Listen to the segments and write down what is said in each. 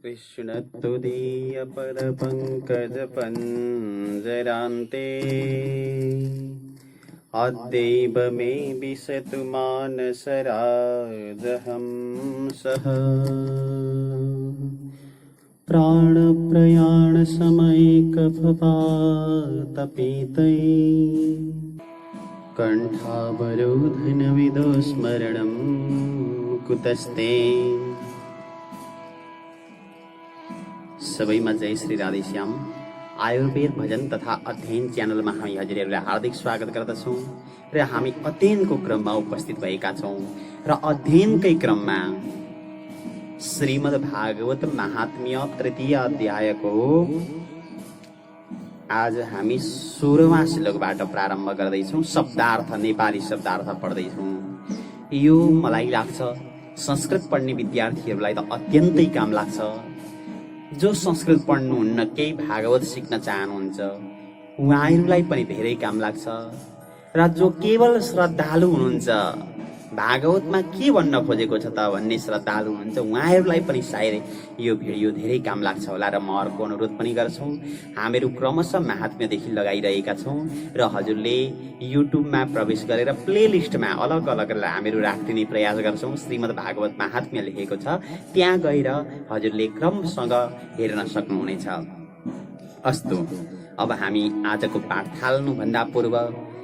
कृष्णत्वदीयपदपङ्कजपञ्जरान्ते अद्यैव मे विशतु मानसराजहंसः प्राणप्रयाणसमये कफपातपीतै कण्ठावरोधनविदो स्मरणं कुतस्ते। सबैमा जय श्री राधेश्याम। आयुर्वेद भजन तथा अध्ययन च्यानलमा हामी हजुरहरूलाई हार्दिक स्वागत गर्दछौँ र हामी अध्ययनको क्रममा उपस्थित भएका छौँ र अध्ययनकै क्रममा श्रीमद् भागवत महात्म्य तृतीय अध्यायको आज हामी 16वां श्लोकबाट प्रारम्भ गर्दैछौँ। शब्दार्थ नेपाली शब्दार्थ पढ्दैछौँ। यो मलाई लाग्छ संस्कृत पढ्ने विद्यार्थीहरूलाई त अत्यन्तै काम लाग्छ। जो संस्कृत पढ्नुहुन्न केही भागवत सिक्न चाहनुहुन्छ उहाँहरूलाई पनि धेरै काम लाग्छ र जो केवल श्रद्धालु हुनुहुन्छ भागवतमा के भन्न खोजेको छ त भन्ने श्रद्धालु हुनुहुन्छ उहाँहरूलाई पनि सायद यो भिडियो धेरै काम लाग्छ होला र म अर्को अनुरोध पनि गर्छौँ। हामीहरू क्रमशः महात्म्यदेखि लगाइरहेका छौँ र हजुरले युट्युबमा प्रवेश गरेर प्लेलिस्टमा अलग अलग हामीहरू राखिदिने प्रयास गर्छौँ। श्रीमद् भागवत महात्म्य लेखेको छ, त्यहाँ गएर हजुरले क्रमसँग हेर्न सक्नुहुनेछ। अस्तु, अब हामी आजको पाठ थाल्नुभन्दा पूर्व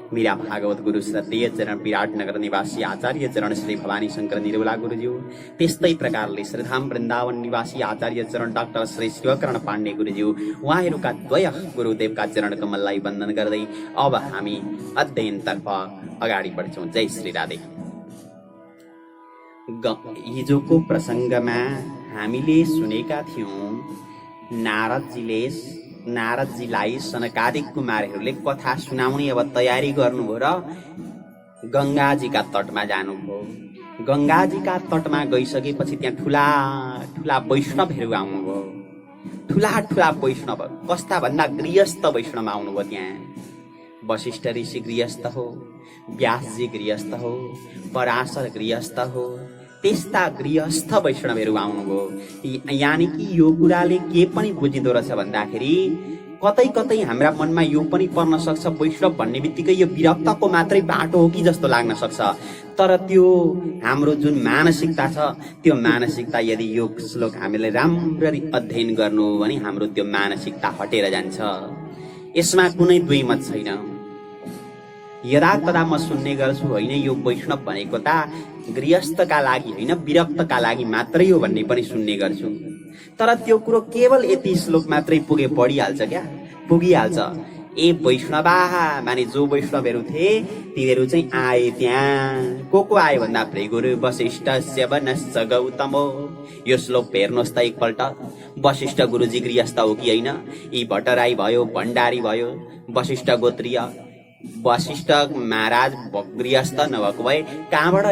मेरा भागवत गुरु श्रद्धेय चरण विराटनगर निवासी आचार्य चरण श्री भवानी शंकर निरौला गुरुज्यू, त्यस्तै प्रकारले श्रीधाम वृन्दावन निवासी आचार्य चरण डाक्टर श्री शिवकर्ण पाण्डे गुरुज्यू, उहाँहरूका द्वय गुरुदेवका चरण कमललाई वन्दन गर्दै अब हामी अध्ययनतर्फ अगाडि बढ्छौँ। जय श्री राधे। हिजोको प्रसङ्गमा हामीले सुनेका थियौँ नारदजीलाई सनकादिक कुमारहरूले कथा सुनाउने अब तयारी गर्नुभयो र गङ्गाजीका तटमा जानुभयो। गङ्गाजीका तटमा गइसकेपछि त्यहाँ ठुला ठुला वैष्णवहरू आउनुभयो। ठुला ठुला वैष्णव कस्ता भन्दा गृहस्थ वैष्णव आउनुभयो। त्यहाँ वशिष्ठ ऋषि गृहस्थ हो, व्यासजी गृहस्थ हो, पराशर गृहस्थ हो, त्यस्ता गृहस्थ वैष्णवहरू आउनुभयो। यानि कि यो कुराले के पनि बुझिँदो रहेछ भन्दाखेरि कतै कतै हाम्रा मनमा यो पनि पर्न सक्छ वैष्णव भन्ने बित्तिकै यो विरक्तको मात्रै बाटो हो कि जस्तो लाग्न सक्छ। तर त्यो हाम्रो जुन मानसिकता छ त्यो मानसिकता यदि यो श्लोक हामीले राम्ररी अध्ययन गर्नु हो भने हाम्रो त्यो मानसिकता हटेर जान्छ। यसमा कुनै दुई मत छैन। यदा कदा म सुन्ने गर्छु होइन यो वैष्णव भनेको त गृहस्थका लागि होइन विरक्तका लागि मात्रै हो भन्ने पनि सुन्ने गर्छु। तर त्यो कुरो केवल यति श्लोक मात्रै पुगे पढिहाल्छ क्या, पुगिहाल्छ। ए वैष्णवा माने जो वैष्णवहरू थिए तिनीहरू चाहिँ आए। त्यहाँ को आए भन्दा भृगुरु वशिष्ठ च्यवनश्च गौतमो। यो श्लोक हेर्नुहोस् त एकपल्ट। वशिष्ठ गुरुजी गृहस्थ हो कि होइन? यी भट्टराई भयो, भण्डारी भयो, वशिष्ठ गोत्रीय वशिष्ठ महाराज गृहस्थ नभएको भए कहाँबाट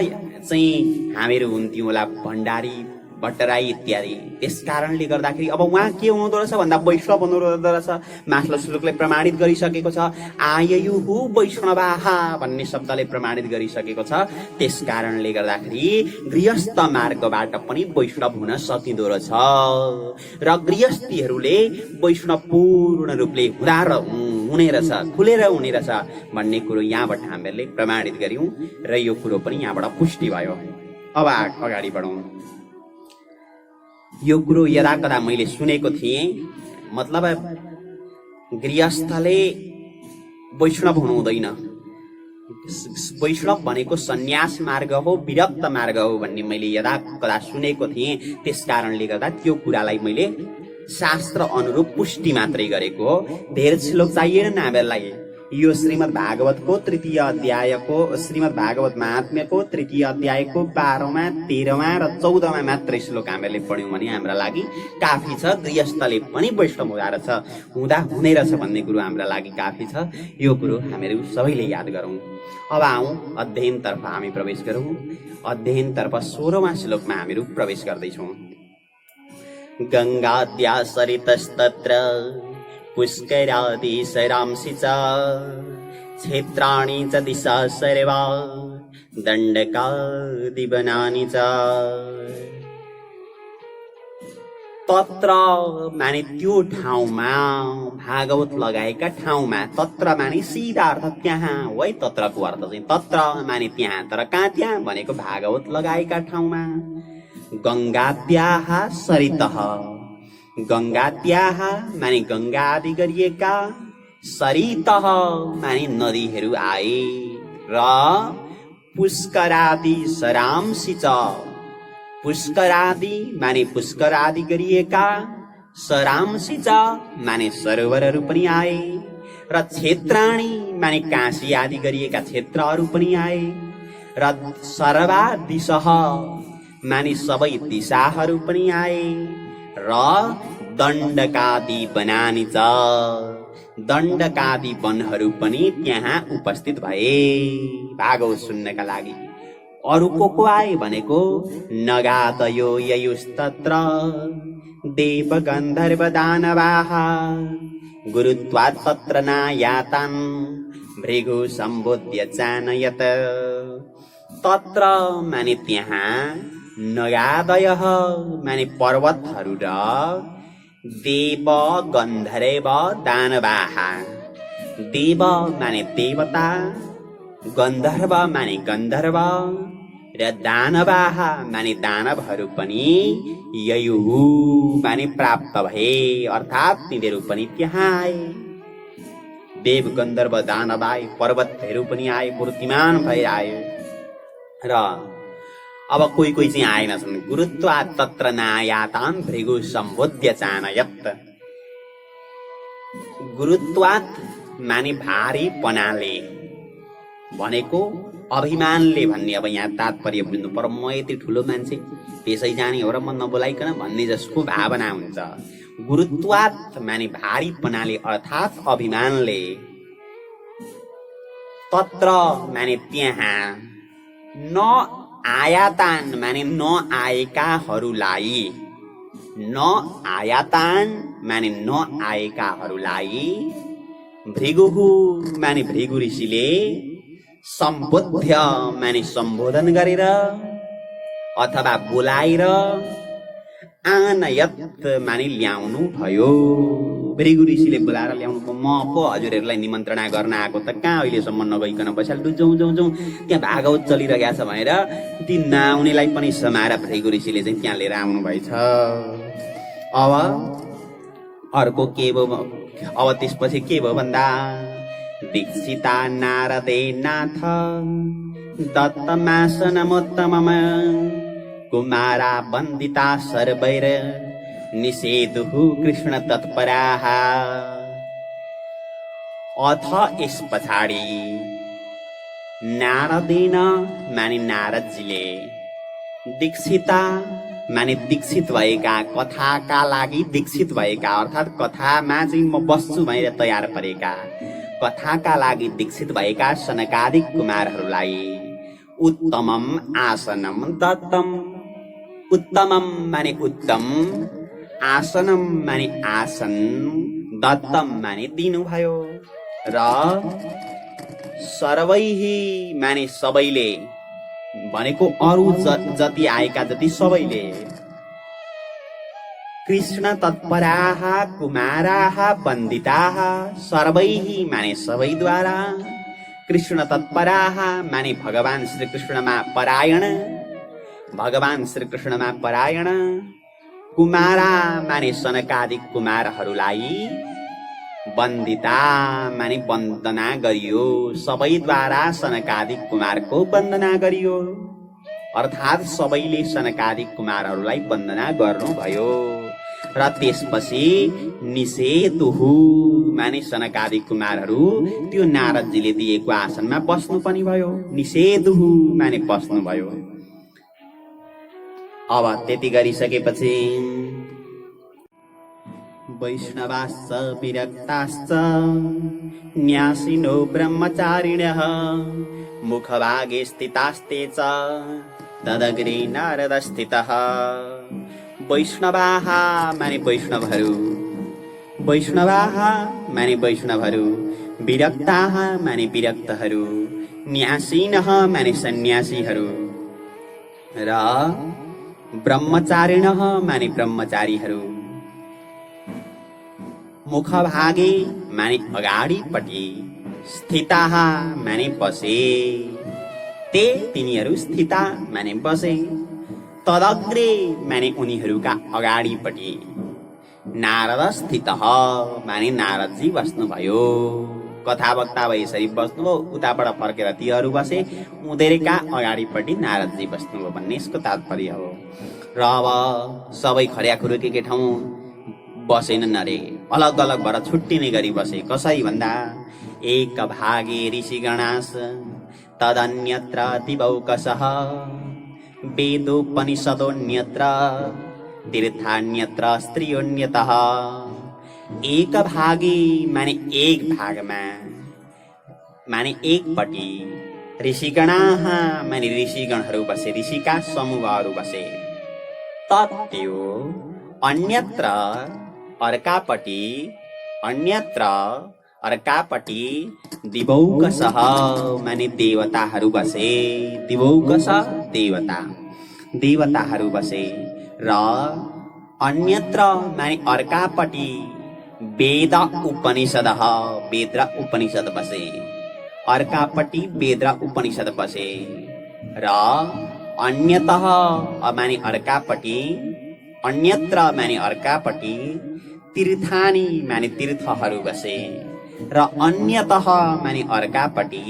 चाहिँ हामीहरू हुन्थ्यौँ होला, भण्डारी भट्टराई इत्यादि। त्यस कारणले गर्दाखेरि अब उहाँ के हुँदो रहेछ भन्दा वैष्णव हुँदो रहेछ। माथिल्लो श्लोकले प्रमाणित गरिसकेको छ, आययुहु वैष्णवाहा भन्ने शब्दले प्रमाणित गरिसकेको छ। त्यस कारणले गर्दाखेरि गृहस्थ मार्गबाट पनि वैष्णव हुन सकिँदो रहेछ र गृहस्थीहरूले वैष्णव पूर्ण रूपले हुने रहेछ, खुलेर हुने रहेछ भन्ने कुरो यहाँबाट हामीहरूले प्रमाणित गर्यौं र यो कुरो पनि यहाँबाट पुष्टि भयो। अब अगाडि बढौँ। यो कुरो यदा कदा मैले सुनेको थिएँ। मतलब गृहस्थले वैष्णव हुनु हुँदैन, वैष्णव भनेको सन्यास मार्ग हो, विरक्त मार्ग हो भन्ने मैले यदा कदा सुनेको थिएँ। त्यस कारणले गर्दा त्यो कुरालाई मैले शास्त्र अनुरूप पुष्टि मात्रै गरेको हो। धेरै श्लोक चाहिएन हामीहरूलाई। यो श्रीमद् भागवतको तृतीय अध्यायको श्रीमद् भागवत महात्म्यको तृतीय अध्यायको 12वां 13वां र 14वां मात्रै श्लोक हामीले पढ्यौँ भने हाम्रा लागि काफी छ। गृहस्थले पनि वैष्णव हुँदा हुने रहेछ भन्ने कुरो हाम्रा लागि काफी छ। यो कुरो हामीहरू सबैले याद गरौँ। अब आउँ अध्ययनतर्फ हामी प्रवेश गरौँ। अध्ययनतर्फ 16वां श्लोकमा हामीहरू प्रवेश गर्दैछौँ। गङ्गाद्या सरितस्तत्र पुष्करादि सरांसि च क्षेत्राणि च दिशा सर्वा दण्डकादिवनानि च। तत्र माने त्यो ठाउँमा, भागवत लगाएका ठाउँमा, तत्र माने सिधा अर्थ त्यहाँ हो है। तत्रको अर्थ चाहिँ तत्र माने त्यहाँ, तर कहाँ त्यहाँ भनेको भागवत लगाएका ठाउँमा। गङ्गाद्याः सरितः, गङ्गाद्याः माने गङ्गा आदि गरिएका, सरितः माने नदीहरू आए, र पुष्करादि सरांसि च, पुष्करादि माने पुष्कर आदि गरिएका, सरांसि च माने सरोवरहरू पनि आए, र क्षेत्राणि माने काशी आदि गरिएका क्षेत्रहरू पनि आए, र सर्वा दिशः माने सबै दिशाहरू पनि आए, र दण्डकादि वनानि च, दण्डकादि वनहरू पनि त्यहाँ उपस्थित भए भागवत सुन्नका लागि। अरु को आए भनेको नगादयो ययुस्तत्र देव गन्धर्व दानवाः गुरुत्वात् तत्र नायातान् भृगु सम्बोध्य चानयत। तत्र माने त्यहाँ, नगादयः माने पर्वतहरू, र देव गन्धर्व दानवाः, देव माने देवता, गन्धर्व माने गन्धर्व, र दानवाः माने दानवहरू पनि ययुहु माने प्राप्त भए, अर्थात् तिनीहरू पनि त्यहाँ आए। देव गन्धर्व दानव आए, पर्वतहरू पनि आए, मूर्तिमान भएर आए। र अब कोही कोही चाहिँ आएनछन्। गुरुत्वात् तत्र नायातान् भृगु सम्बोध्य चानयत। गुरुत्वात् माने भारीपनाले भनेको अभिमानले भन्ने। अब यहाँ तात्पर्य बुझ्नु पर्यो। म यति ठुलो मान्छे, त्यसै जाने हो र म नबोलाइकन भन्ने जसको भावना हुन्छ। गुरुत्वात् माने भारीपनाले अर्थात् अभिमानले, तत्र माने त्यहाँ, न आयातान माने नआएकाहरूलाई, न आयातान माने नआएकाहरूलाई, भृगुहु माने भृगु ऋषिले, सम्बोध्य माने सम्बोधन गरेर अथवा बोलाएर, आनयत माने ल्याउनु भयो। भृगु ऋषिले बोलाएर ल्याउनु भयो। म पो हजुरहरूलाई निमन्त्रणा गर्न आएको त कहाँ अहिलेसम्म नगइकन बसाल्नु, जाउँ त्यहाँ भागवत चलिरहेको छ भनेर ती नआउनेलाई पनि समाएर भृगु ऋषिले चाहिँ त्यहाँ लिएर आउनु भएछ। अब अर्को के भयो, अब त्यसपछि के भयो भन्दा, दीक्षिता नारदे नाथ दत्तमासनमोत्तमम कुमारा वन्दिता सर्वैर निषेधुः कृष्ण तत्पराः। अथ यस पछाडि नारदेन माने नारदजीले, दीक्षिता माने दीक्षित भएका, कथाका लागि दीक्षित भएका, अर्थात् कथामा चाहिँ म बस्छु भनेर तयार परेका, कथाका लागि दीक्षित भएका सनकादिक कुमारहरूलाई उत्तमम आसनम दत्तम, उत्तमम माने उत्तम, आसनम माने आसन, दत्तम माने दिनुभयो, र सर्वैहि माने सबैले भनेको अरू जति आएका जति सबैले, कृष्ण तत्पराः कुमाराः वन्दिताः, सर्वैहि माने सबैद्वारा, कृष्ण तत्पराः माने भगवान श्री कृष्णमा परायण, भगवान श्री कृष्णमा परायण, कुमारा माने सनकादिक कुमारहरूलाई, वन्दिता माने वन्दना गरियो, सबैद्वारा सनकादिक कुमारको वन्दना गरियो, अर्थात् सबैले सनकादिक कुमारहरूलाई वन्दना गर्नुभयो। र त्यसपछि निषेधुहु माने सनकादिक कुमारहरू त्यो नारदजीले दिएको आसनमा बस्नु पनि भयो। निषेधुहु माने बस्नु भयो। अब त्यति गरिसकेपछि वैष्णवाश्च विरक्ताश्च न्यासिनो ब्रह्मचारिणः मुखभागे स्थितास्ते च तदग्रे नारदस्थितः। वैष्णवाः माने वैष्णवहरू, वैष्णवाः माने वैष्णवहरू, विरक्ताः माने विरक्तहरू, न्यासिनः माने सन्यासीहरू, र ब्रह्मचारिणः माने ब्रह्मचारीहरू, मुखभागे माने अगाडिपट्टि, स्थिताः माने बसे, ते तिनीहरू स्थिता माने बसे, तदग्रे माने उनीहरूका अगाडिपट्टि, नारद स्थितः माने नारदजी बस्नुभयो। कथावक्ता अब यसरी बस्नुभयो, उताबाट फर्केर तीहरू बसे, उनीहरूका अगाडिपट्टि नारदजी बस्नुभयो भन्ने यसको तात्पर्य हो। र अब सबै खर्याखुरु के ठाउँ बसेनन् अरे, अलग अलग भएर छुट्टिने गरी बसे। कसरी भन्दा एक भागे ऋषिगणास तदन्यत्र दिवौकसः, वेदोपनिषदोऽन्यत्र तीर्थान्यत्र स्त्रियोऽन्यतः। एक भागे माने एक भागमा माने एकपट्टि, ऋषिगणाः माने ऋषिगणहरू बसे, ऋषिका समूहहरू बसे। तत्यो अन्यत्र अर्कापट्टि, अन्यत्र अर्कापट्टि दिवौकसः माने देवताहरू बसे, दिवौकस देवता, देवताहरू बसे। र अन्यत्र माने अर्कापट्टि वेद उपनिषदः, वेद र उपनिषद बसे, अर्कापट्टि वेद र उपनिषद बसे। र अन्यतः माने अर्कापट्टि, अन्यत्र माने अर्कापट्टि तीर्थानि माने तीर्थहरू बसे। र अन्यतः माने अर्कापट्टि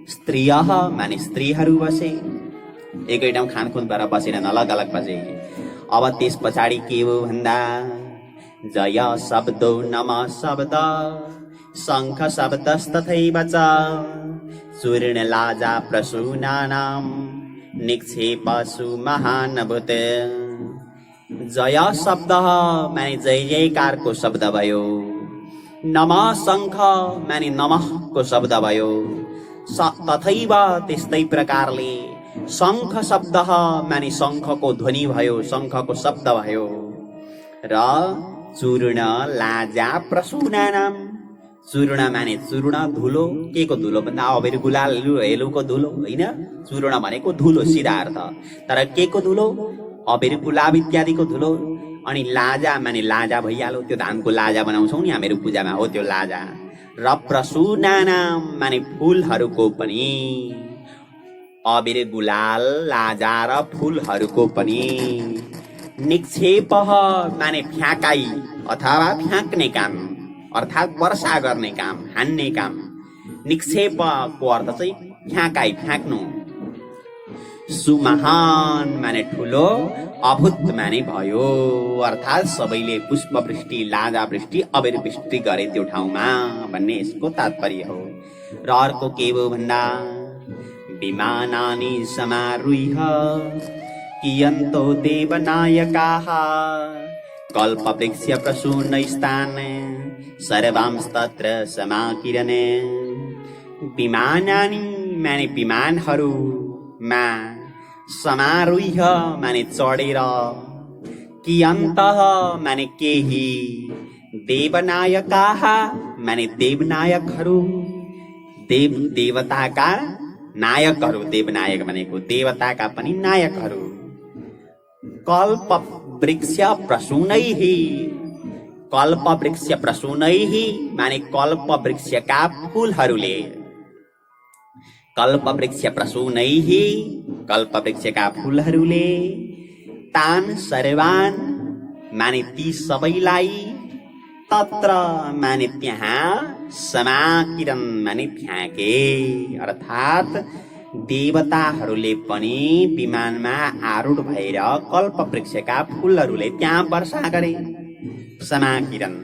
स्त्रियः माने स्त्रीहरू बसे। एकै ठाउँ खानखुन भएर बसेनन्, अलग अलग बसे। अब त्यस पछाडि के हो भन्दा जय शब्दो नम शब्द शङ्ख शब्दस्तथैव च चूर्णलाजा प्रसूनानां निक्षेपसु महानभूत। जय शब्द माने जय जयकारको शब्द भयो, नम शङ्ख माने नमःको शब्द भयो, तथैव त्यस्तै प्रकारले शङ्ख शब्द माने शङ्खको ध्वनि भयो, शङ्खको शब्द भयो। र चूर्ण लाजा प्रसूनानां, चूर्ण माने चूर्ण धुलो, के को धुलो भन्दा अबेर गुलाल हेलुको धुलो होइन, चूर्ण भनेको धुलो सिधा अर्थ। तर के को धुलो, अबेर गुलाब इत्यादिको धुलो। अनि लाजा माने लाजा भइहाल्यो, त्यो धानको लाजा बनाउँछौँ नि हामीहरू पूजामा, हो त्यो लाजा। र प्रसूनानां माने फुलहरूको पनि, अबेर गुलाल लाजा र फुलहरूको पनि। निक्षेप माने फ्याँकाई अथवा फ्याँक्ने काम, अर्थात् वर्षा गर्ने काम, हान्ने काम। निक्षेपको अर्थ चाहिँ फ्याँकाई, फ्याँक्नु। सुमहान माने ठुलो, अभूत माने भयो, अर्थात् सबैले पुष्पवृष्टि, लाजावृष्टि, अबेर वृष्टि गरे त्यो ठाउँमा भन्ने यसको तात्पर्य हो। र अर्को के हो भन्दा विमानानि समारुह्य कियन्तो देवनायकाः कल्पवृक्ष प्रसूनैस्तान् सर्वांस्तत्र समाकिरणे। विमानानि माने विमानहरूमा, समारुह्य माने चढेर, कियन्तः माने केही, देवनायकाः माने देवनायकहरू, देव देवताका नायकहरू, देवनायक भनेको देवताका पनि नायकहरू। कल्प वृक्ष प्रसूनैः, कल्प वृक्ष प्रसूनैः माने कल्प वृक्षका फूलहरूले, कल्प वृक्ष प्रसूनैः कल्प वृक्षका फूलहरूले, तान सर्वान माने ती सबैलाई, तत्र माने त्यहाँ, समाकिरन माने फ्याँके, अर्थात् देवताहरूले पनि विमानमा आरूढ भएर कल्प वृक्षका फूलहरूले त्यहाँ वर्षा गरे, समाकिरन।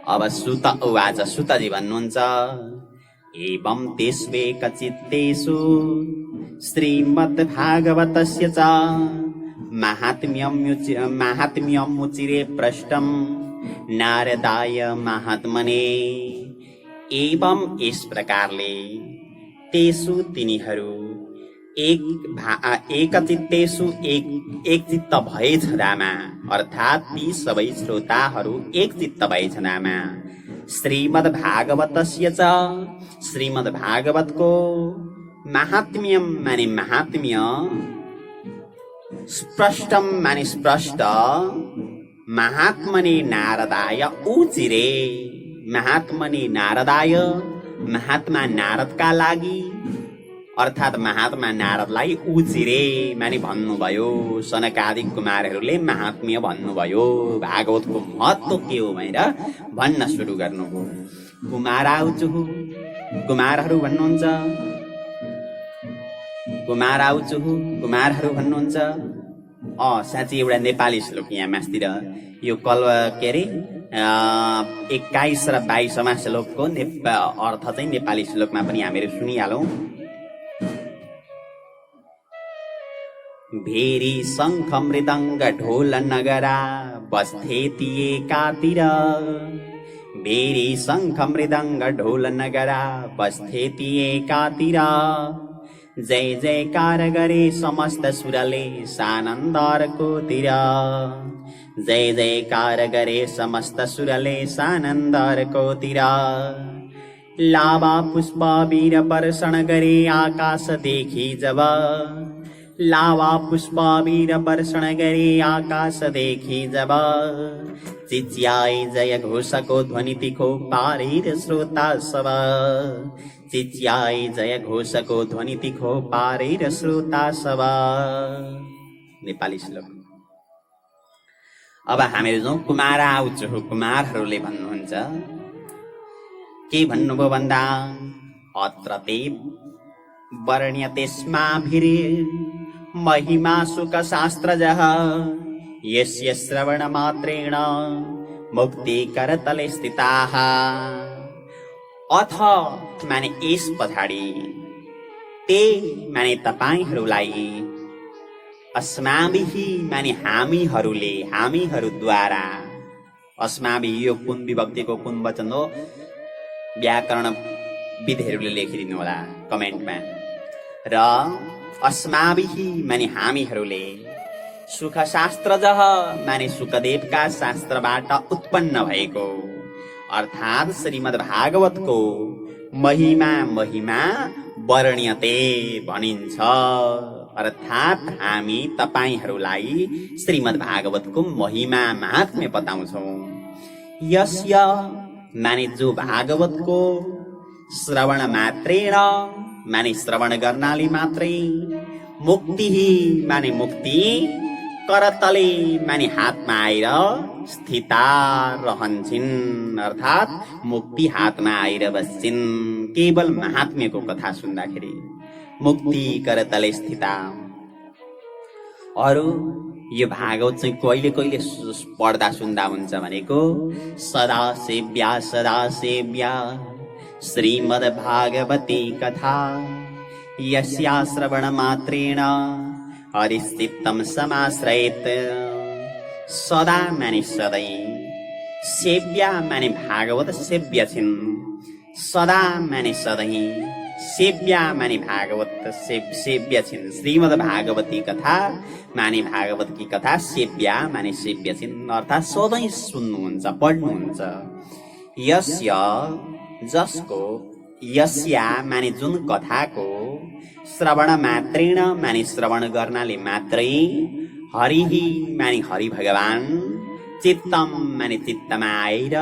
अब सुत उवाच, सुतजी भन्नुहुन्छ एवं तेष्वेकचित्तेषु श्रीमद्भागवतस्य च माहात्म्यमुचिरे पृष्टं नारदाय महात्मने। एवं इस प्रकारले तेसु तिनीहरू एकचित्तेषु एक चित्त भए छँदामा, अर्थात् ती सबै श्रोताहरू एक चित्त भए छँदामा, श्रीमद्भागवतस्य च श्रीमद्भागवतको महात्म्यम माने महात्म्य, स्पष्टम माने स्पष्ट, महात्मने नारदाय उचिरे, महात्मने नारदाय, महात्मा नारदका लागि अर्थात् महात्मा नारदलाई उचिरे माने भन्नुभयो। सनकादिक कुमारहरूले महात्म्य भन्नुभयो, भागवतको महत्त्व के हो भनेर भन्न सुरु गर्नुभयो। कुमाराउचुहु, कुमारहरू भन्नुहुन्छ, कुमाराउचुहु, कुमारहरू भन्नुहुन्छ। साँच्चै एउटा नेपाली श्लोक यहाँ मास्तिर यो के अरे 21 र 22 श्लोकको अर्थ चाहिँ नेपाली श्लोकमा पनि हामीहरू सुनिहालौं। भेरी शङ्ख मृदङ्ग ढोल नगरा बस्थे ती एकातिर, भेरी शङ्ख मृदङ्ग ढोल नगरा बस्थे ती एकातिर, जय जयकार गरे समस्त सुरले सानन्दरकोतिर, जय जयकार गरे समस्त सुरले सानन्दरकोतिर, लावा पुष्प वीर वर्षण गरे आकाश देखि जब, लावा पुष्प वीर वर्षण गरे आकाश देखि जब, चिच्याए जय घोषको ध्वनि तिखो पारेर श्रोता सब, चिच्याए जय घोषको ध्वनि तिखो पारेर श्रोता सब। नेपाली श्लोक। अब हामीहरू जाउँ कुमाराउचुहु, कुमारहरूले भन्नुहुन्छ। के भन्नुभयो भन्दा अत्र ते वर्ण्यतेस्माभिरे महिमा सुख शास्त्रजः, यस्य श्रवण मात्रेण मुक्ति करतले स्थिताः। अथ माने यस पछाडि, ते माने तपाईहरूलाई, अस्माभिः माने हामीहरूले, हामीहरूद्वारा, अस्माभिः यो कुन विभक्तिको कुन वचन हो व्याकरण विधिहरूले लेखिदिनु होला कमेन्टमा। र अस्माभिः माने हामीहरूले, सुख शास्त्रजः माने सुखदेवका शास्त्रबाट उत्पन्न भएको अर्थात् श्रीमद् भागवतको महिमा महिमा वर्ण्यते भनिन्छ। अर्थात् हामी तपाईहरूलाई श्रीमद् भागवतको महिमा महात्म्य बताउँछौँ। यस्य माने जो भागवतको श्रवण मात्रेण माने श्रवण गर्नाले मात्रै, मुक्ति माने मुक्ति, करतले माने हातमा आएर स्थिता रहन्छन् अर्थात् मुक्ति हातमा आएर बस्छिन्। केवल महात्म्यको कथा सुन्दाखेरि मुक्ति करतले स्थिता। अरु यो भागवत चाहिँ कहिले कहिले पढ्दा सुन्दा हुन्छ भनेको सदा सेव्या श्रीमद् भागवती कथा, यस्या श्रवण मात्रेण हरिस्चित्तं समाश्रयेत्। सदा माने सधैँ, सेव्या माने भागवत सेव्य छिन्, सदा माने सधैँ, सेव्या माने भागवत सेव्य छिन्। श्रीमद् भागवती कथा माने भागवत की कथा, सेव्या माने सेव्य छिन् अर्थात् सधैँ सुन्नुहुन्छ पढ्नुहुन्छ। यस्य जसको, यस्या माने जुन कथाको, श्रवण मात्रेण माने श्रवण गर्नाले मात्रै, हरिहि माने हरि भगवान, चित्तम माने चित्तमा आएर,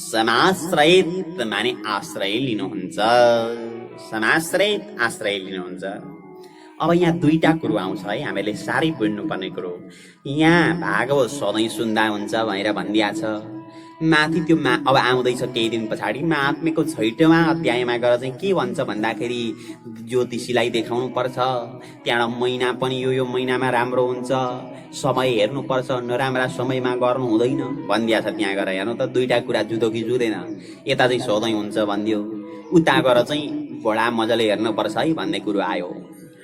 समाश्रयेत माने आश्रय लिनुहुन्छ, समाश्रयेत आश्रय लिनुहुन्छ। अब यहाँ दुईटा कुरो आउँछ है, हामीले साह्रै बुझ्नुपर्ने कुरो। यहाँ भागवत सधैँ सुन्दा हुन्छ भनेर भनिदिया छ, माथि त्यो अब आउँदैछ केही दिन पछाडि महात्म्यको 6औं अध्यायमा गएर चाहिँ के भन्छ भन्दाखेरि ज्योतिषीलाई देखाउनु पर्छ, त्यहाँबाट महिना पनि यो महिनामा राम्रो हुन्छ, समय हेर्नु पर्छ, नराम्रा समयमा गर्नु हुँदैन भनिदिया छ। त्यहाँ गएर हेर्नु त दुईटा कुरा जुदो कि जुँदैन, यता चाहिँ सधैँ हुन्छ भनिदियो, उता गएर चाहिँ बडा मजाले हेर्नु पर्छ है भन्ने कुरो आयो।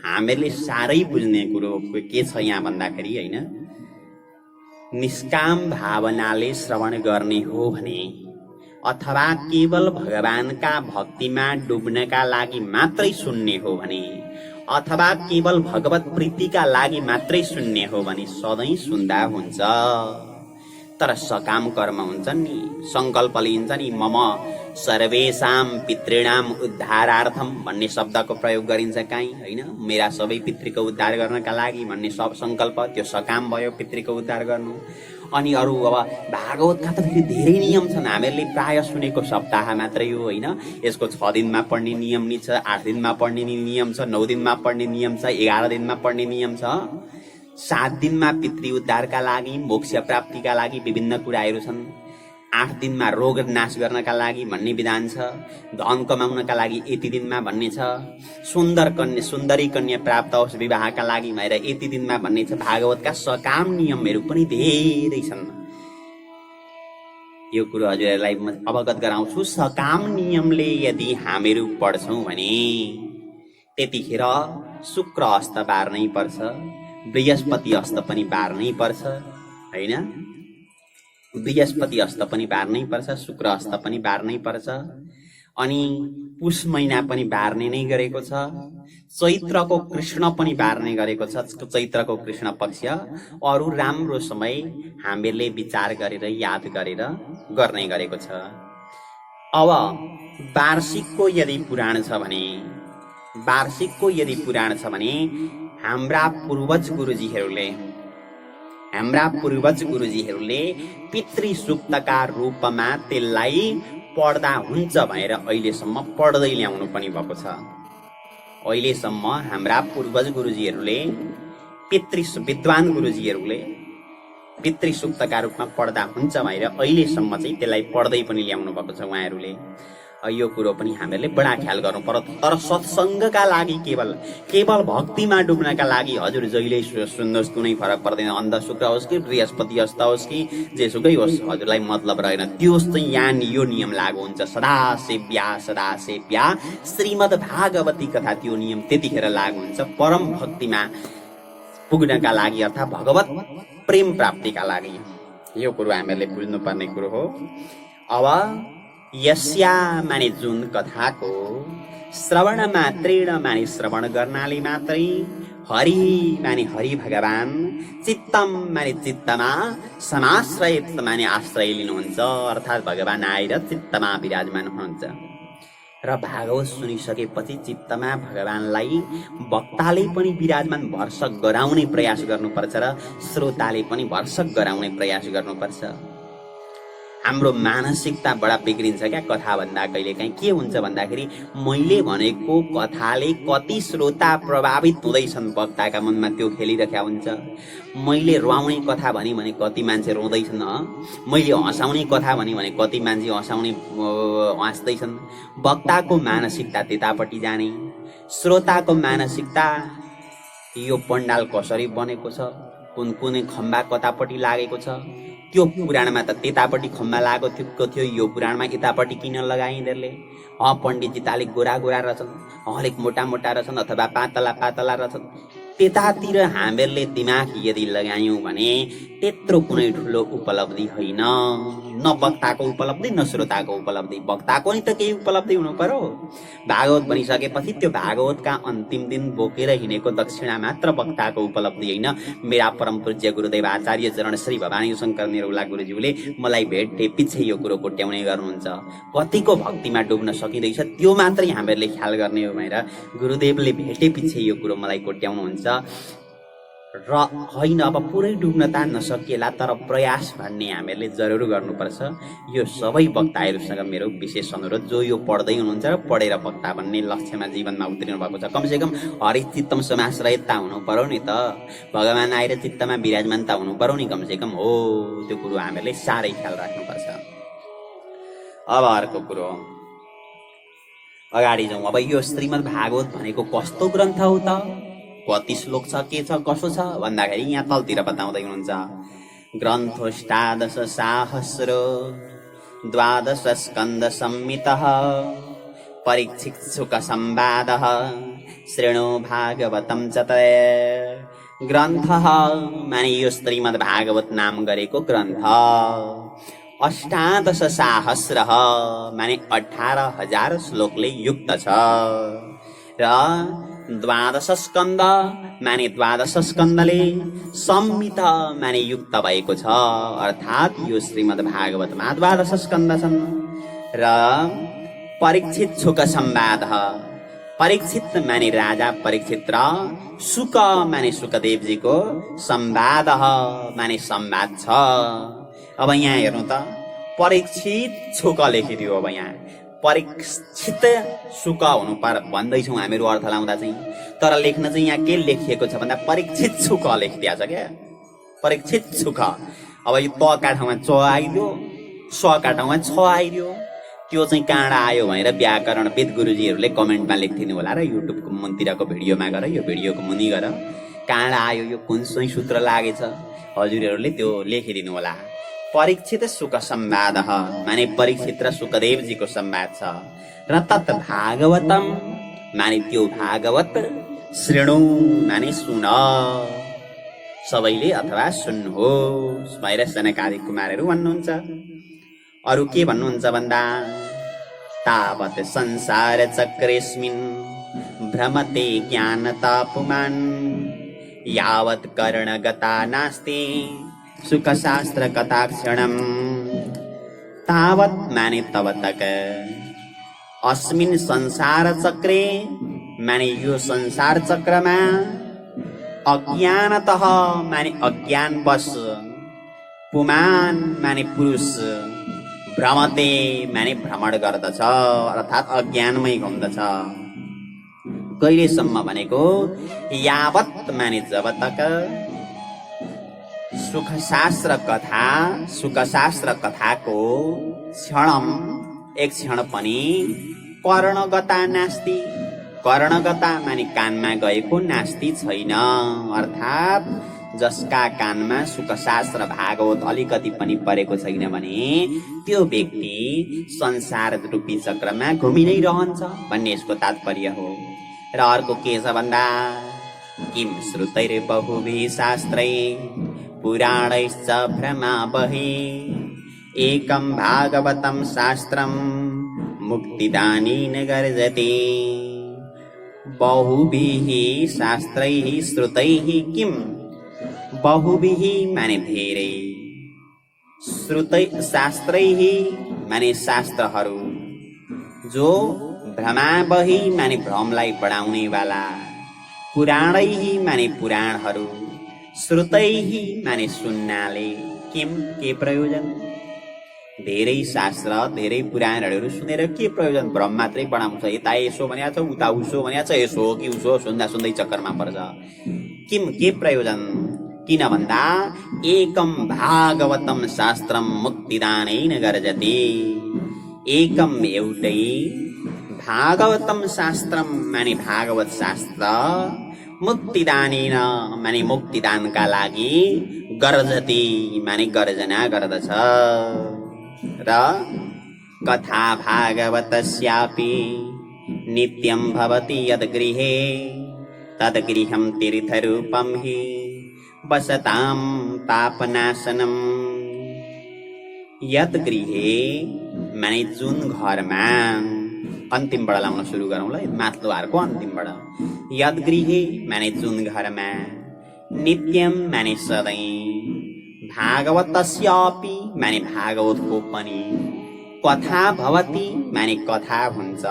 हामीहरूले साह्रै बुझ्ने कुरो के छ यहाँ भन्दाखेरि हैन, निष्काम भावनाले श्रवण गर्ने हो भने अथवा केवल भगवानका भक्तिमा डुब्नका लागि मात्रै सुन्ने हो भने अथवा केवल भगवत प्रीतिका लागि मात्रै सुन्ने हो भने सधैँ सुन्दा हुन्छ। तर सकाम कर्म हुन्छ नि, संकल्प लिन्छ नि, मम सर्वेषाम पितृणाम उद्धारार्थम भन्ने शब्दको प्रयोग गरिन्छ काहीँ होइन। मेरा सबै पितृको उद्धार गर्नका लागि भन्ने सब संकल्प, त्यो सकाम भयो पितृको उद्धार गर्नु। अनि अरू अब भागवतका त फेरि धेरै नियम छन्। हामीहरूले प्राय सुनेको सप्ताह मात्रै हो होइन। यसको 6 दिनमा पढ्ने नियम नि छ, 8 दिनमा पढ्ने नियम छ, 9 दिनमा पढ्ने नियम छ, 11 दिनमा पढ्ने नियम छ, 7 दिनमा पितृ उद्धारका लागि, मोक्ष प्राप्तिका लागि विभिन्न कुराहरू छन्, 8 दिनमा रोग नाश गर्नका लागि भन्ने विधान छ, धन कमाउनका लागि यति दिनमा भन्ने छ, सुन्दरी कन्या प्राप्त होस् विवाहका लागि भनेर यति दिनमा भन्ने छ। भागवतका सकाम नियमहरू पनि धेरै छन्। यो कुरो हजुरहरूलाई म अवगत गराउँछु। सकाम नियमले यदि हामीहरू पढ्छौँ भने त्यतिखेर शुक्र अस्त बार्नै पर्छ, बृहस्पति अस्त पनि बार्नै पर्छ होइन। बृहस्पति अस्त पनि बार्नै पर्छ, शुक्र अस्त पनि बार्नै पर्छ। अनि पुष महिना पनि बार्ने नै गरेको छ, चैत्रको कृष्ण पनि बार्ने गरेको छ, चैत्रको कृष्ण पक्ष। अरू राम्रो समय हामीहरूले विचार गरेर याद गरेर गर्ने गरेको छ। अब वार्षिकको यदि पुराण छ भने, वार्षिकको यदि पुराण छ भने हाम्रा पूर्वज गुरुजीहरूले पितृ सूक्तका रूपमा त्यसलाई पढ्दा हुन्छ भनेर अहिलेसम्म पढ्दै ल्याउनु पनि भएको छ। अहिलेसम्म हाम्रा पूर्वज गुरुजीहरूले विद्वान गुरुजीहरूले पितृ सूक्तका रूपमा पढ्दा हुन्छ भनेर अहिलेसम्म चाहिँ त्यसलाई पढ्दै पनि ल्याउनु भएको छ उहाँहरूले। यो कुरो पनि हामीहरूले बडा ख्याल गर्नु पर्यो। तर सत्सङ्गका लागि केवल भक्तिमा डुब्नका लागि हजुर जहिले सुन्नुहोस्, कुनै फरक पर्दैन। अन्ध शुक्र होस् कि बृहस्पति अस्त होस् कि जेसुकै होस्, हजुरलाई मतलब रहेन। त्यो चाहिँ यहाँ यो नियम लागू हुन्छ। सदा सेव्या श्रीमद् भागवती कथा, त्यो नियम त्यतिखेर लागू हुन्छ परम भक्तिमा पुग्नका लागि अर्थात् भगवत प्रेम प्राप्तिका लागि। यो कुरो हामीहरूले बुझ्नुपर्ने कुरो हो। अब यस्या माने जुन कथाको श्रवण मात्रेण माने श्रवण गर्नाले मात्रै, हरि माने हरि भगवान, चित्तम माने चित्तमा, समाश्रयित माने आश्रय लिनुहुन्छ अर्थात् भगवान आएर चित्तमा विराजमान हुनुहुन्छ। र भागवत सुनिसकेपछि चित्तमा भगवानलाई वक्ताले पनि विराजमान भरसक गराउने प्रयास गर्नुपर्छ र श्रोताले पनि भरसक गराउने प्रयास गर्नुपर्छ। हाम्रो मानसिकता बडा बिग्रिन्छ क्या कथा भन्दा। कहिलेकाहीँ के हुन्छ भन्दाखेरि मैले भनेको कथाले कति श्रोता प्रभावित हुँदैछन् वक्ताका मनमा त्यो खेलिरहेका हुन्छ। मैले रुवाउने कथा भने कति मान्छे रुँदैछन्, मैले हँसाउने कथा भने कति मान्छे हाँस्दैछन्। वक्ताको मानसिकता त्यतापट्टि जाने, श्रोताको मानसिकता यो पण्डाल कसरी बनेको छ, कुन खम्बा कतापट्टि लागेको छ, त्यो पुराणमा त त्यतापट्टि खम्बा लागेको थियो, यो पुराणमा यतापट्टि किन लगाए यिनीहरूले। पण्डितजी त अलिक गोरा रहेछन्, अलिक मोटा रहेछन् अथवा पातला रहेछन्। त्यतातिर हामीहरूले दिमाग यदि लगायौँ भने त्यत्रो कुनै ठुलो उपलब्धि होइन। न वक्ताको उपलब्धि न श्रोताको उपलब्धि। वक्ताको नि त केही उपलब्धि हुनु पर्यो। भागवत बनिसकेपछि त्यो भागवतका अन्तिम दिन बोकेर हिँडेको दक्षिणा मात्र वक्ताको उपलब्धि होइन। मेरा परम पूज्य गुरुदेव आचार्य चरण श्री भवानी शङ्कर निरौला गुरुज्यूले मलाई भेटे पछि यो कुरो कोट्याउने गर्नुहुन्छ। कतिको भक्तिमा डुब्न सकिँदैछ त्यो मात्रै हामीहरूले ख्याल गर्ने हो भनेर गुरुदेवले भेटे पछि यो कुरो मलाई कोट्याउनुहुन्छ। र होइन अब पुरै डुब्न त नसकिएला, तर प्रयास भन्ने हामीहरूले जरुर गर्नुपर्छ। यो सबै वक्ताहरूसँग मेरो विशेष अनुरोध, जो यो पढ्दै हुनुहुन्छ र पढेर वक्ता भन्ने लक्ष्यमा जीवनमा उत्रिनु भएको छ, कमसेकम हरिचित्तम समाश्रयता हुनु पर्यो नि त। भगवान आएर चित्तमा विराजमानता हुनु पर्यो नि कमसेकम। हो त्यो कुरो हामीहरूले साह्रै ख्याल राख्नुपर्छ। अब अर्को कुरो अगाडि जाउँ। अब यो श्रीमद् भागवत भनेको कस्तो ग्रन्थ हो त, कति श्लोक छ, के छ, कसो छ भन्दाखेरि यहाँ तलतिर बताउँदै हुनुहुन्छ। ग्रन्थोष्टादश साहस्र 12 स्कन्द संहितः परीक्षित संवादः शृणु भागवतं च ग्रन्थः माने यो श्रीमद् भागवत नाम गरेको ग्रन्थ। अष्टादश साहस्र माने 18,000 श्लोकले युक्त छ र द्वादश स्कन्द माने द्वादश स्कन्दले सम्मित माने युक्त भएको छ। अर्थात् यो श्रीमद् भागवतमा द्वादश स्कन्द छन्। र परीक्षित शुक संवाद, परीक्षित माने राजा परीक्षित र शुक माने शुकदेवजीको संवाद माने संवाद छ। अब यहाँ हेर्नु त, परीक्षित शुक लेखिदियो। अब यहाँ परीक्षित शुक हुनु पर भन्दैछौँ हामीहरू अर्थ लाउँदा चाहिँ, तर लेख्न चाहिँ यहाँ के लेखिएको छ भन्दा परीक्षित शुक लेखिदिया छ क्या, परीक्षित शुक। अब यो त का ठाउँमा च आइदियो, स का ठाउँमा छ आइदियो। त्यो चाहिँ काँडा आयो भनेर व्याकरणविद गुरुजीहरूले कमेन्टमा लेखिदिनु होला र युट्युबको मुनितिरको भिडियोमा गएर, यो भिडियोको मुनि गएर काँडा आयो यो कुन चाहिँ सूत्र लागेछ हजुरहरूले त्यो लेखिदिनु होला। परीक्षित शुक संवाद माने परीक्षित र शुकदेवजीको संवाद छ। र तत् भागवतम माने त्यो भागवत, श्रेणु माने सुन सबैले अथवा सुन्नुहोस् भनेर सनकादिक कुमारहरू भन्नुहुन्छ। अरु के भन्नुहुन्छ भन्दा तावत् संसार चक्रेस्मिन् भ्रमते ज्ञानतापुमान् यावत् कर्णगता नास्ति सुखशास्त्र कथाक्षणम्। तावत् माने तब तक, अस्मिन् संसार चक्रे माने यो संसार चक्रमा, अज्ञानतः माने अज्ञानवश, पुमान माने पुरुष, भ्रमते माने भ्रमण गर्दछ अर्थात् अज्ञानमै घुम्दछ। कहिलेसम्म भनेको यावत् माने जब तक, सुखशास्त्र कथा, सुखशास्त्र कथाको क्षणम एक क्षण पनि, कर्णगता नास्ति, कर्णगता माने कानमा गएको, नास्ति छैन अर्थात् जसका कानमा सुखशास्त्र भागवत अलिकति पनि परेको छैन भने त्यो व्यक्ति संसार रूपी चक्रमा घुमि नै रहन्छ भन्ने यसको तात्पर्य हो। र अर्को के छ भन्दा किम श्रुतैर्बहुभिः शास्त्रै पुराणैश्च भ्रमा बहि एकं भागवतं शास्त्रं मुक्तिदानेन गर्जति। बहुभिः शास्त्रैः श्रुतैः किम, बहुभिः माने धेरै, श्रुतै शास्त्रैः माने शास्त्रहरू, जो भ्रमाबही माने भ्रमलाई बढाउने वाला, पुराणैः माने पुराणहरू, श्रुतैः माने सुन्नाले, किम के प्रयोजन, धेरै शास्त्र धेरै पुराणहरू सुनेर के प्रयोजन, भ्रम मात्रै बढाउँछ। यता यसो भनेको छ, उता उसो भनेको छ, यसो हो कि उसो, सुन्दा सुन्दै चक्करमा पर्छ। किम के प्रयोजन, किन भन्दा एकम भागवतम शास्त्रम मुक्तिदानेन गर्जति। एकम एउटै, भागवतम शास्त्रम माने भागवत शास्त्र, मुक्तिदानेन माने मुक्तिदानका लागि, गर्जति माने गर्जना गर्दछ। र कथा भागवतस्यापि नित्यं भवति यद्गृहे तद्गृहं तीर्थरूपं हि वसतां पापनाशनम्। यद्गृहे माने जुन घरमा, अन्तिमबाट लाउन सुरु गरौँ ल, माथिल्लो हारको अन्तिमबाट। यद्गृहे माने जुन घरमा, नित्यम माने सधैँ, भागवतस्यापि माने भागवतको पनि, कथा भवति माने कथा हुन्छ,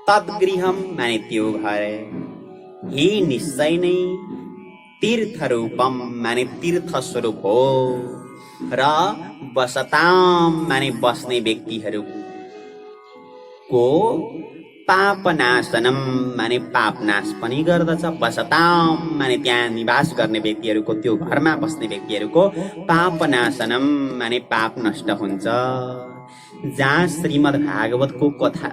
तद्गृहम माने त्यो घर, हि निश्चय नै, तीर्थरूपम माने तीर्थ स्वरूप हो, र वसताम माने बस्ने व्यक्तिहरूको, पापनाशनम माने पाप नाश पनि गर्दछ। वसताम माने त्यहाँ निवास गर्ने व्यक्तिहरूको, त्यो घरमा बस्ने व्यक्तिहरूको, पापनाशनम माने पाप नष्ट हुन्छ। जहाँ श्रीमद् भागवतको कथा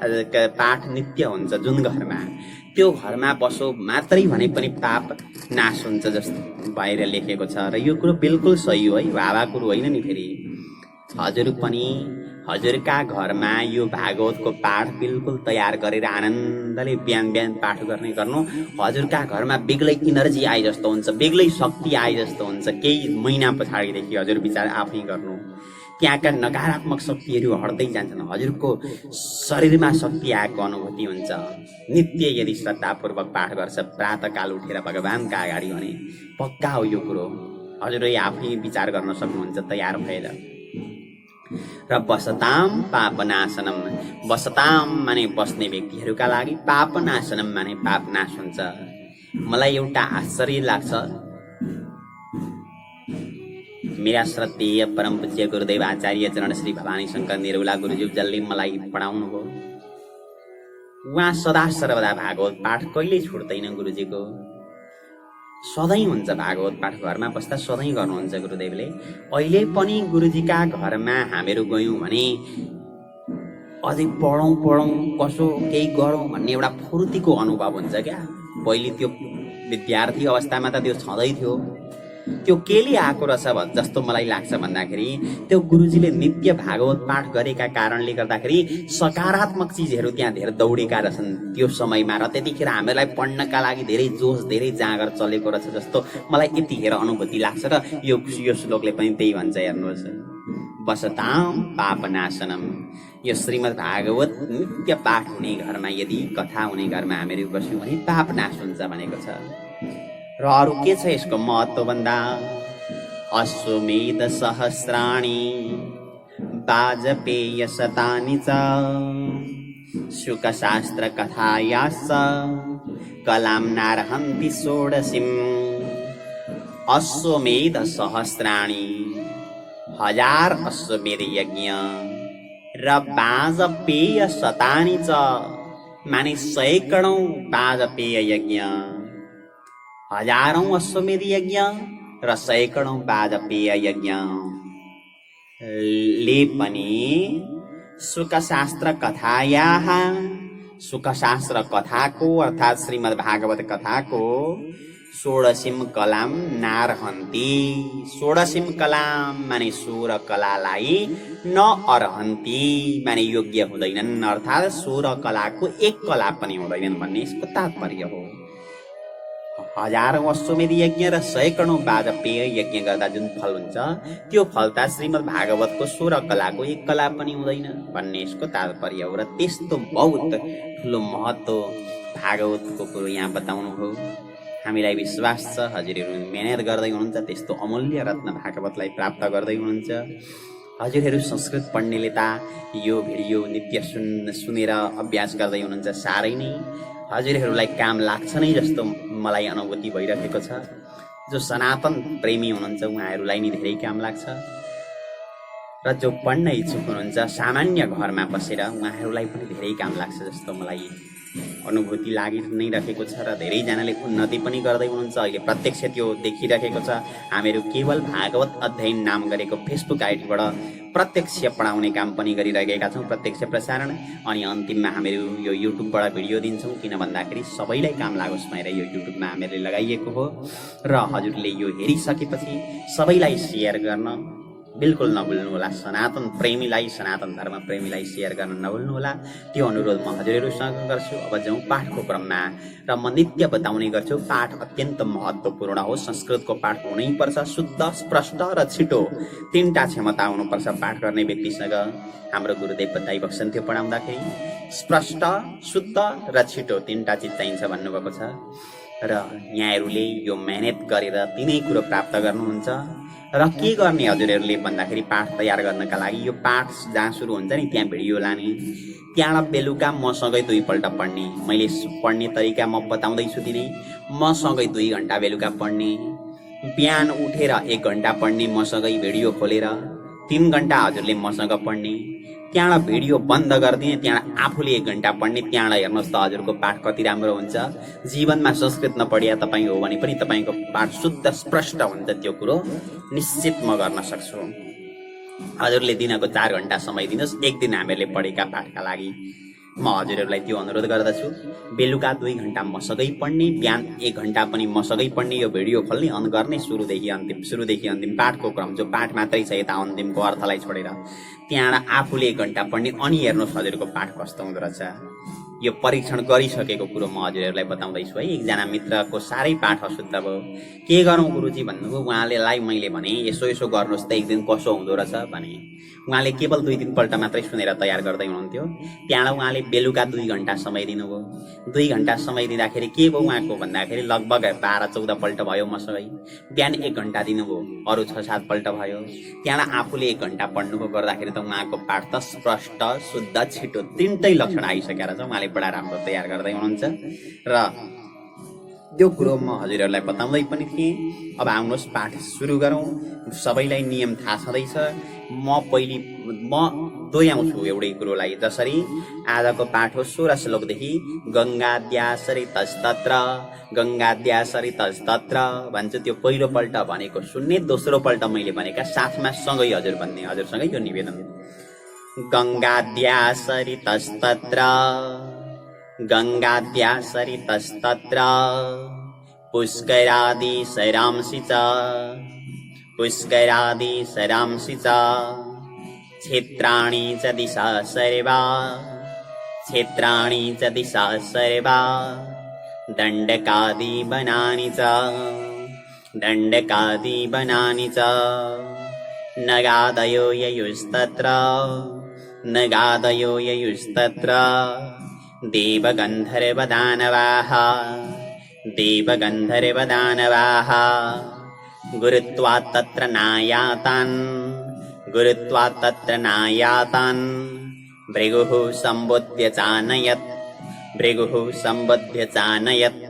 पाठ नित्य हुन्छ जुन घरमा, त्यो घरमा बसो मात्रै भने पनि पाप नाश हुन्छ जस्तो बाहिर लेखेको छ। र यो कुरो बिल्कुल सही हो है, भावा कुरो होइन नि। फेरि हजुर पनि हजुरका घरमा यो भागवतको पाठ बिल्कुल तयार गरेर आनन्दले बिहान बिहान पाठ गर्नु हजुरका घरमा बेग्लै इनर्जी आए जस्तो हुन्छ, बेग्लै शक्ति आए जस्तो हुन्छ। केही महिना पछाडिदेखि हजुर विचार आफै गर्नु, त्यहाँका नकारात्मक शक्तिहरू हट्दै जान्छन्, हजुरको शरीरमा शक्ति आएको अनुभूति हुन्छ। नित्य यदि श्रद्धापूर्वक पाठ गर्छ, प्रातःकाल उठेर भगवानका अगाडि भने पक्का हो यो कुरो, हजुरले आफै विचार गर्न सक्नुहुन्छ तयार भएर। र बसताम पापनाशनम, बसताम माने बस्ने व्यक्तिहरूका लागि, पापनाशनम माने पाप नाश हुन्छ। मलाई एउटा आश्चर्य लाग्छ, मेरा श्रद्धेय परम पूज्य गुरुदेव आचार्य चरण श्री भवानी शंकर निरौला गुरुज्यू जसले मलाई पढाउनु भयो, उहाँ सदा सर्वदा भागवत पाठ कहिल्यै छुट्दैन। गुरुजीको सधैँ हुन्छ भागवत पाठ, घरमा बस्दा सधैँ गर्नुहुन्छ गुरुदेवले। अहिले पनि गुरुजीका घरमा हामीहरू गयौँ भने अझै पढौँ कसो केही गरौँ भन्ने एउटा फुर्तीको अनुभव हुन्छ क्या। पहिले त्यो विद्यार्थी अवस्थामा त त्यो छँदै थियो, त्यो केले आएको रहेछ जस्तो मलाई लाग्छ भन्दाखेरि त्यो गुरुजीले नित्य भागवत पाठ गरेका कारणले गर्दाखेरि सकारात्मक चिजहरू त्यहाँ धेरै दौडेका रहेछन् त्यो समयमा, र त्यतिखेर हामीलाई पढ्नका लागि धेरै जोस धेरै जाँगर चलेको रहेछ जस्तो मलाई यतिखेर अनुभूति लाग्छ। र यो श्लोकले पनि त्यही भन्छ, हेर्नुहोस्, बसताम पापनाशनम। यो श्रीमद् भागवत नित्य पाठ हुने घरमा, यदि कथा हुने घरमा हामीहरू बस्यौँ भने पाप नाश हुन्छ भनेको छ। र अरू के छ यसको महत्त्व भन्दा, अश्वमेध सहस्राणि वाजपेय शतानि च शुकशास्त्र कथायाश्च कलां नारहन्ति षोडशीम्। अश्वमेध सहस्राणि, 1000 अश्वमेध यज्ञ, र वाजपेय शतानि च माने 100 वाजपेय यज्ञ, 1000 अश्वमेध यज्ञ र 100 वाजपेय यज्ञ ले पनि शुकशास्त्र कथायाः, शुकशास्त्र कथाको अर्थात् श्रीमद् भागवत कथाको 16 कलाम नारहन्ति। 16 कलाम माने 16 कलालाई न अर्हन्ति माने योग्य हुँदैनन्, अर्थात् 16 कलाको एक कला पनि हुँदैनन् भन्ने यसको तात्पर्य हो। 1000 अश्वमेध यज्ञ र 100 वाजपेय यज्ञ गर्दा जुन फल हुन्छ त्यो फल त श्रीमद् भागवतको 16 कलाको एक कला पनि हुँदैन भन्ने यसको तात्पर्य हो। र त्यस्तो बहुत ठुलो महत्त्व भागवतको कुरो यहाँ बताउनु हो। हामीलाई विश्वास छ हजुरहरू मेहनत गर्दै हुनुहुन्छ, त्यस्तो अमूल्य रत्न भागवतलाई प्राप्त गर्दै हुनुहुन्छ। हजुरहरू संस्कृत पढ्नेले त यो भिडियो नित्य सुनेर अभ्यास गर्दै हुनुहुन्छ, साह्रै नै हजुरहरूलाई काम लाग्छ नै जस्तो मलाई अनुभूति भइरहेको छ। जो सनातन प्रेमी हुनुहुन्छ उहाँहरूलाई नै धेरै काम लाग्छ, र जो पढ्न इच्छुक हुनुहुन्छ सामान्य घरमा बसेर उहाँहरूलाई पनि धेरै काम लाग्छ जस्तो मलाई अनुभूति लागि नै रहेको छ। र धेरैजनाले उन्नति पनि गर्दै हुनुहुन्छ, अहिले प्रत्यक्ष त्यो देखिरहेको छ। हामीहरू केवल भागवत अध्ययन नाम गरेको फेसबुक आइडीबाट प्रत्यक्ष पढाउने काम पनि गरिरहेका छौँ, प्रत्यक्ष प्रसारण। अनि अन्तिममा हामीहरू यो युट्युबबाट भिडियो दिन्छौँ, किन भन्दाखेरि सबैलाई काम लागोस् भनेर यो युट्युबमा हामीहरूले लगाइएको हो। र हजुरले यो हेरिसकेपछि सबैलाई सेयर गर्न बिल्कुल नभुल्नुहोला, सनातन प्रेमीलाई, सनातन धर्म प्रेमीलाई सेयर गर्न नभुल्नुहोला, त्यो अनुरोध म हजुरहरूसँग गर्छु। अब जाउँ पाठको क्रममा, र म नित्य बताउने गर्छु पाठ अत्यन्त महत्त्वपूर्ण हो। संस्कृतको पाठ हुनैपर्छ, शुद्ध, स्पष्ट र छिटो, 3टा क्षमता हुनुपर्छ पाठ गर्ने व्यक्तिसँग। हाम्रो गुरुदेव बताइबक्सन्थ्यो पढाउँदाखेरि, स्पष्ट, शुद्ध र छिटो 3टा चिज चाहिन्छ भन्नुभएको छ। र यहाँहरूले यो मेहनत गरेर तिनै कुरो प्राप्त गर्नुहुन्छ। र के गर्ने हजुरहरूले भन्दाखेरि पाठ तयार गर्नका लागि यो पाठ जहाँ सुरु हुन्छ नि त्यहाँ भिडियो लाने, त्यहाँबाट बेलुका मसँगै 2 पल्ट पढ्ने। मैले पढ्ने तरिका म बताउँदैछु दिनै, मसँगै 2 घण्टा बेलुका पढ्ने, बिहान उठेर 1 घण्टा पढ्ने मसँगै भिडियो खोलेर, 3 घण्टा हजुरले मसँग पढ्ने, त्यहाँबाट भिडियो बन्द गरिदिने, त्यहाँबाट आफूले 1 घण्टा पढ्ने। त्यहाँबाट हेर्नुहोस् त हजुरको पाठ कति राम्रो हुन्छ। जीवनमा संस्कृत नपढिया तपाईँ हो भने पनि तपाईँको पाठ शुद्ध स्पष्ट हुन्छ, त्यो कुरो निश्चित म गर्न सक्छु। हजुरले दिनको 4 घण्टा समय दिनुहोस् एक दिन हामीहरूले पढेका पाठका लागि, म हजुरहरूलाई त्यो अनुरोध गर्दछु। बेलुका 2 घण्टा मसँगै पढ्ने, बिहान 1 घण्टा पनि मसँगै पढ्ने, यो भिडियो खोल्ने, अन गर्ने, सुरुदेखि अन्तिम पाठको क्रम, जो पाठ मात्रै छ यता अन्तिमको अर्थलाई छोडेर, त्यहाँबाट आफूले 1 घण्टा पढ्ने, अनि हेर्नुहोस् हजुरको पाठ कस्तो हुँदो रहेछ। यो परीक्षण गरिसकेको कुरो म हजुरहरूलाई बताउँदैछु है। एकजना मित्रको साह्रै पाठ अशुद्ध भयो। के गरौँ गुरुजी भन्नुभयो। उहाँलेलाई मैले भने यसो गर्नुहोस् त, एक दिन कसो हुँदो रहेछ भने। उहाँले केवल 2-3 पल्ट मात्रै सुनेर तयार गर्दै हुनुहुन्थ्यो। त्यहाँबाट उहाँले बेलुका 2 घण्टा समय दिनुभयो। 2 घण्टा समय दिँदाखेरि के भयो उहाँको भन्दाखेरि लगभग 12-14 पल्ट भयो मसँगै। बिहान 1 घण्टा दिनुभयो, अरू 6-7 पल्ट भयो। त्यहाँबाट आफूले 1 घण्टा पढ्नुभयो, गर्दाखेरि त उहाँको पाठ त स्पष्ट, शुद्ध, छिटो 3टै लक्षण आइसकेर छ। उहाँले बडा राम्रो तयार गर्दै हुनुहुन्छ र त्यो कुरो म हजुरहरूलाई बताउँदै पनि थिएँ। अब आउनुहोस् पाठ सुरु गरौँ। सबैलाई नियम थाहा छँदैछ। म दोहोऱ्याउँछु एउटै कुरोलाई। जसरी आजको पाठ हो 16 श्लोकदेखि गङ्गाद्यासरितस्तत्र गङ्गाद्यासरितस्तत्र भन्छ। त्यो पहिलो पल्ट भनेको सुन्ने, दोस्रो पल्ट मैले भनेका साथमा सँगै हजुर भन्ने। हजुरसँगै यो निवेदन। गङ्गाद्यासरितस्तत्र गङ्गाद्यासरितस्तत्र पुष्करादि सरांसि च पुष्करादि सरांसि च क्षेत्राणि च दिशा सर्वा क्षेत्राणि च दिशा सर्वा दण्डकादि वनानि च दण्डकादि वनानि च नगादयो ययुस्तत्र नगादयो ययुस्तत्र देवगन्धर्वदानवाः देवगन्धर्वदानवाः गुरुत्वात् तत्र नायातान् गुरुत्वात् तत्र नायातान् भृगुः सम्बुध्य चानयत् भृगुः सम्बुध्य चानयत्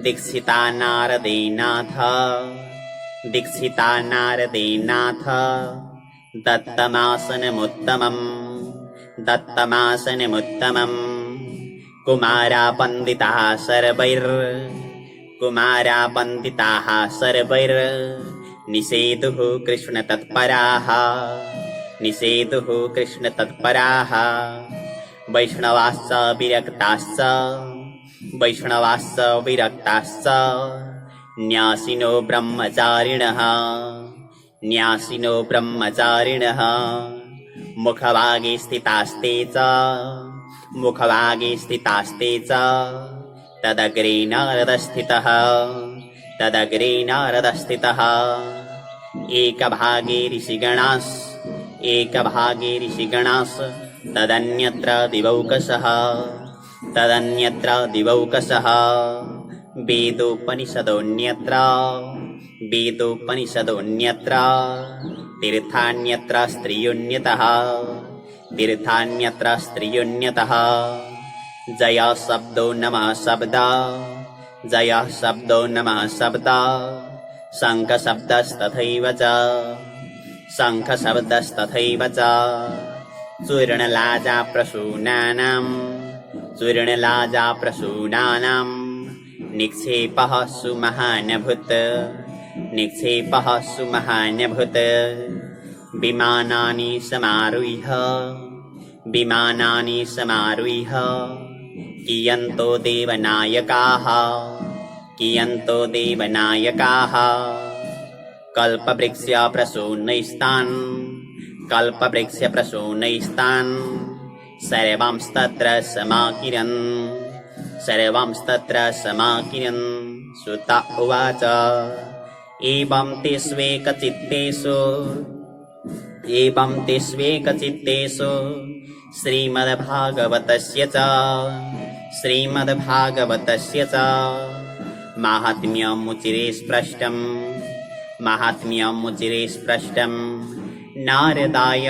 दीक्षिता नारदेनाथ दीक्षिता नारदेनाथ दत्तमासनमुत्तमम् दत्तमासनमुत्तमम् कुमारापन्दिताः सर्वैर् निषेधुः कृष्णतत्पराः निषेधुः कृष्णतत्पराः वैष्णवाश्च विरक्ताश्च न्यासिनो ब्रह्मचारिणः मुखभागे स्थितास्ते च तदग्रे नारदस्थितः एकभागे ऋषिगणास् तदन्यत्र दिवौकसः वेदोपनिषदोऽन्यत्र तीर्थान्यत्र स्त्रियोन्यतः जय शब्दो नमः शब्द शङ्ख शब्दस्तथैव च चूर्णलाजा प्रसूनानां निक्षेपः सुमहानभूत् विमानानि समारुह्य कियन्तो देवनायकाः कल्पवृक्षप्रसूनैस्तान् सर्वांस्तत्र समाकिरन् सुत उवाच एवं ते स्वेकचित्तेषु श्रीमद्भागवतस्य च माहात्म्यमुचिरे स्पष्टम् नारदाय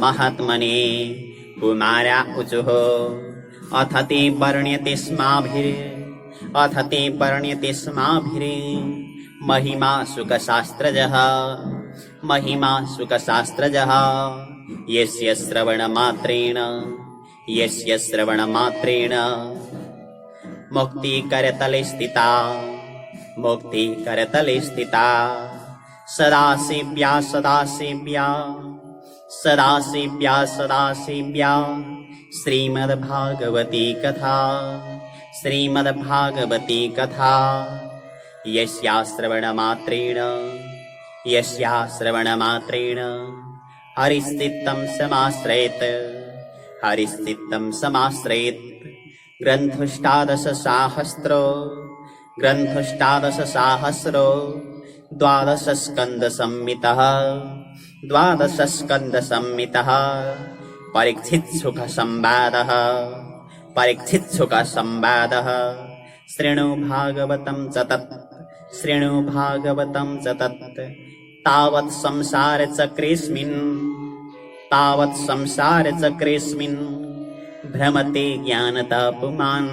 महात्मने कुमारा ऊचुः अथ ते वर्ण्यते स्माभिः महिमा शुकशास्त्रजः यस्य श्रवणमात्रेण मुक्तिकरतले स्थिता सदा सेव्या सदाशिव्या सदाशिव्या श्रीमद्भागवती कथा श्रीमद्भागवती कथा यस्या श्रवणमात्रेण हरिस्थितं समाश्रयेत् ग्रन्थष्टादशसाहस्रो द्वादशस्कन्धसंहितः परीक्षित्सुखसंवादः शृणु भागवतं च तत् तावत् संसारचक्रेऽस्मिन् भ्रमते ज्ञानतापुमान्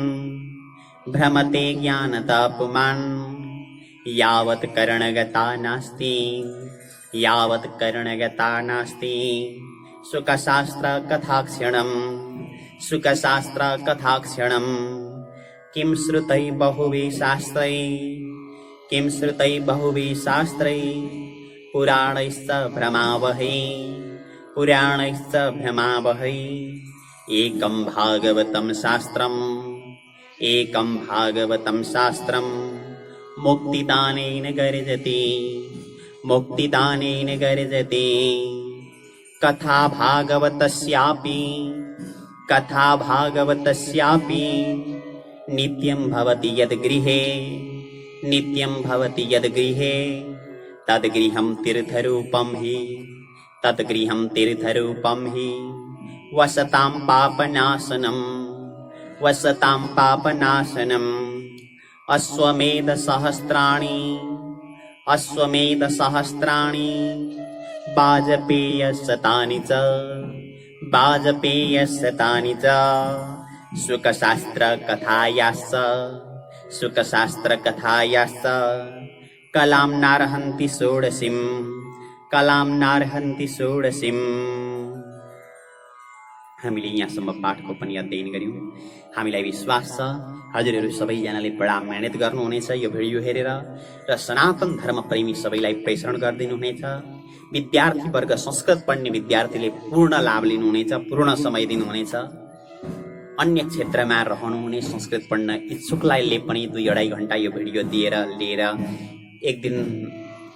यावत् करणगता नास्ति सुखशास्त्रकथाक्षणम् किं श्रुतै बहुभिः शास्त्रै पुराणैश्च भ्रमावहै एकं भागवतं शास्त्रम् मुक्तिदानेन गर्जति कथा भागवतस्यापि नित्यं भवति यद्गृहे तद्गृहं तीर्थरूपं हि वसतां पापनाशनम् अश्वमेधसहस्राणि वाजपेयशतानि च सुखशास्त्रकथायाश्च कलां नार्हन्ति षोडशीम् हामीले यहाँसम्म पाठको पनि अध्ययन गर्यौं। हामीलाई विश्वास छ हजुरहरू सबैजनाले बडा मेहनत गर्नुहुनेछ यो भिडियो हेरेर र सनातन धर्म प्रेमी सबैलाई प्रेषण गरिदिनुहुनेछ। विद्यार्थी वर्ग संस्कृत पढ्ने विद्यार्थीले पूर्ण लाभ लिनुहुनेछ, पूर्ण समय दिनुहुनेछ। अन्य क्षेत्रमा रहनुहुने संस्कृत पढ्न इच्छुकलाई पनि 2-2.5 घण्टा यो भिडियो लिएर एक दिन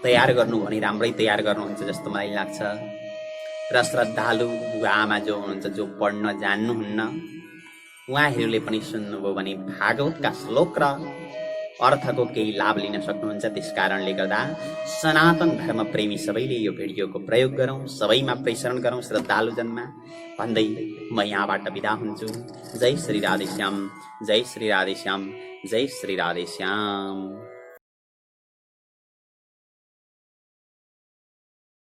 तयार गर्नु भने राम्रै तयार गर्नुहुन्छ जस्तो मलाई लाग्छ। र श्रद्धालु बुवा आमा जो हुनुहुन्छ जो पढ्न जान्नुहुन्न उहाँहरूले पनि सुन्नुभयो भने भागवतका श्लोक र अर्थको केही लाभ लिन सक्नुहुन्छ। त्यसकारणले गर्दा सनातन धर्म प्रेमी सबैले यो भिडियोको प्रयोग गरौँ, सबैमा प्रेषण गरौँ श्रद्धालुजनमा भन्दै म यहाँबाट बिदा हुन्छु। जय श्री राधेश्याम, जय श्री राधेश्याम, जय श्री राधेश्याम।